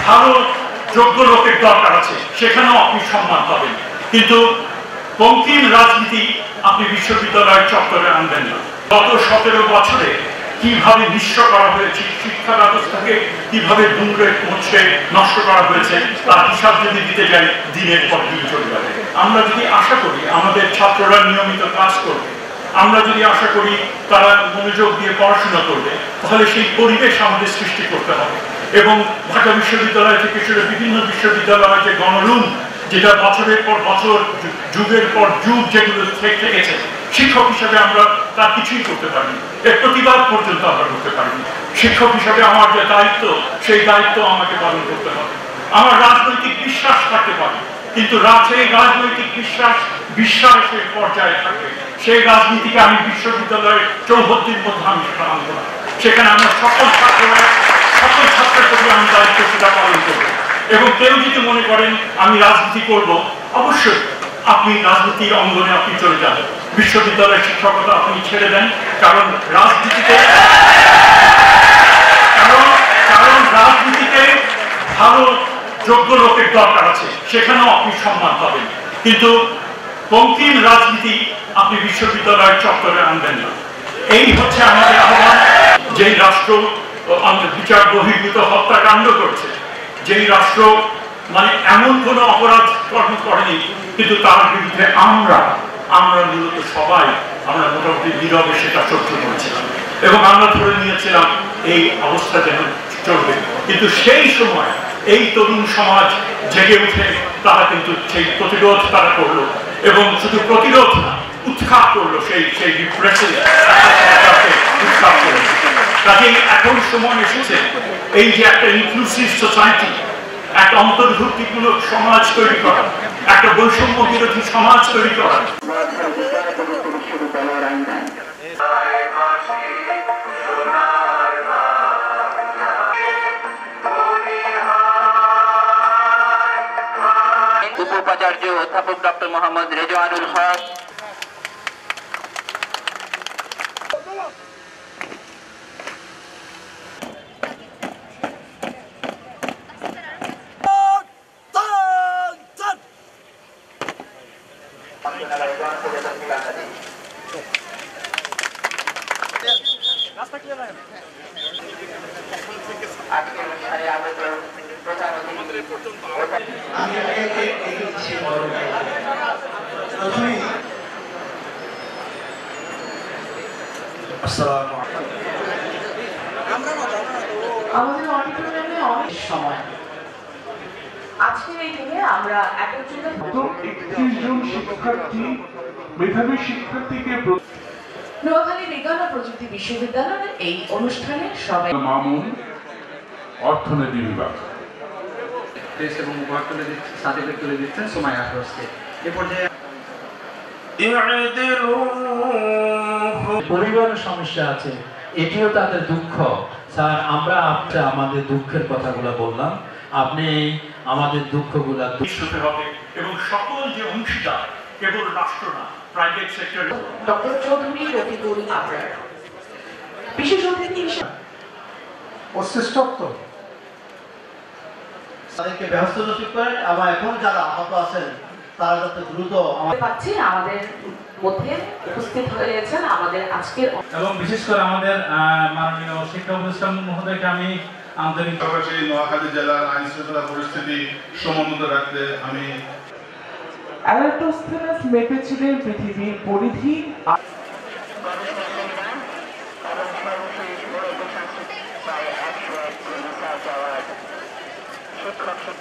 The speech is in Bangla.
ভালো যোগ্য লোকের দরকার আছে, সেখানেও আপনি সম্মান পাবেন। কিন্তু বঙ্কিম রাজনীতি আপনি বিশ্ববিদ্যালয়ের চত্বরে আনবেন না। গত 17 বছরে কিভাবে নিঃস্ব করা হয়েছে শিক্ষা ব্যবস্থাকে, কিভাবে দুমড়ে মুচড়ে নষ্ট করা হয়েছে, তার হিসাব যদি দিতে যাই দিনের পর দিন চলে যাবে। আমরা যদি আশা করি আমাদের ছাত্ররা নিয়মিত কাজ করবে, আমরা যদি আশা করি তারা মনোযোগ দিয়ে পড়াশোনা করবে, তাহলে সেই পরিবেশ আমাদের সৃষ্টি করতে হবে। এবং ঢাকা বিশ্ববিদ্যালয় থেকে শুরু বিভিন্ন বিশ্ববিদ্যালয়ের যে গণরুম, যেটা বছরের পর বছর যুগের পর যুগ যেগুলো থেকেছে, শিক্ষক হিসাবে আমরা তার কিছুই করতে পারিনি, এর প্রতিবাদ পর্যন্ত আমরা করতে পারিনি। শিক্ষক হিসাবে আমার যে দায়িত্ব, সেই দায়িত্ব আমাকে পালন করতে হবে। আমার রাজনৈতিক বিশ্বাস থাকতে পারে, কিন্তু সেই রাজনৈতিক বিশ্বাসের পর্যায়ে থাকবে। সেই রাজনীতিকে আমি বিশ্ববিদ্যালয়ের চৌহদ্দির মধ্যে আমি আনব না। সেখানে আমরা সকল ছাত্রের প্রতি আমি দায়িত্ব সেটা পালন করব। এবং কেউ যদি মনে করেন আমি রাজনীতি করব, অবশ্যই আপনি রাজনীতির অঙ্গনে আপনি চলে যান, বিশ্ববিদ্যালয়ের শিক্ষকতা আপনি ছেড়ে দেন। কারণ রাজনীতিতে ভালো যোগ্য লোকের দরকার আছে, সেখানেও আপনি সম্মান পাবেন। কিন্তু বঙ্কিম রাজনীতি আপনি বিশ্ববিদ্যালয়ের চত্বরে আনবেন না। এই হচ্ছে আমাদের আহ্বান। যেই রাষ্ট্র বিচার বহির্ভূত হত্যাকাণ্ড করছে, যেই রাষ্ট্র মানে এমন কোনো অপরাধ কর্ম করেনি, কিন্তু তার বিরুদ্ধে আমরা মূলত সবাই আমরা মোটামুটি নীরবে সেটা সহ্য করেছিলাম এবং আমরা ধরে নিয়েছিলাম এই অবস্থা যেন চলবে। কিন্তু সেই সময় এই তরুণ সমাজ জেগে উঠে তারা কিন্তু সেই প্রতিরোধ তারা করলো, এবং শুধু প্রতিরোধ না, উৎখাত করলো, সেই রিপ্রেশন উৎখাত করলো। কাজেই এখন সময় এসেছে এই যে একটা ইনক্লুসিভ সোসাইটি, একটা অন্তর্ভুক্তিমূলক সমাজ তৈরি করা, একটা বৈষম্য বিরোধী সমাজ তৈরি করা। উপাচার্য অধ্যাপক ডক্টর মোহাম্মদ রেজওয়ানুল হক, আমাদের অডিটোরিয়ামে অনেক সময় আজকের এই দিনে আমরা একত্রিত 31 জন শিক্ষার্থী মেধাবী শিক্ষার্থীকে নোয়াখালী বিজ্ঞান ও প্রযুক্তি বিশ্ববিদ্যালয়ের এই অনুষ্ঠানে সবাই মামুন অর্থনীতি বিভাগ এবং উপহার তুলে দিচ্ছেন, সার্টিফিকেট তুলে দিচ্ছেন সুমাইয়া আফরোজকে। এ পর্যায়ে পরিবারের সমস্যা আছে, এটিও তাদের দুঃখ। স্যার, আমরা আমাদের দুঃখের কথাগুলো বললাম, আপনি আমাদের দুঃখগুলা শুনতে হবে। এবং সকল যে অংশীদার, কেবল রাষ্ট্র না, private sector. Doctor Chowdhury Rafiqul Abrar বিশেষ অতিথি হিসেবে ও শ্রেষ্ঠত্ব তাদেরকে ব্যস্ত নসিব করেন। এবং এখন যারা আহত আছেন তারা যাতে দ্রুত পাচ্ছি আমাদের মধ্যে উপস্থিত হয়েছেন আমাদের আজকের, এবং বিশেষ করে আমাদের মাননীয় শিক্ষা উপদেষ্টা মহোদয়কে আমি আন্তরিকভাবে নোয়াখালী জেলার আইন শৃঙ্খলা পরিস্থিতি সমুন্নত রাখতে আমি এরাটোস্থেনাস মেপেছিলেন পৃথিবীর পরিধি। শিক্ষক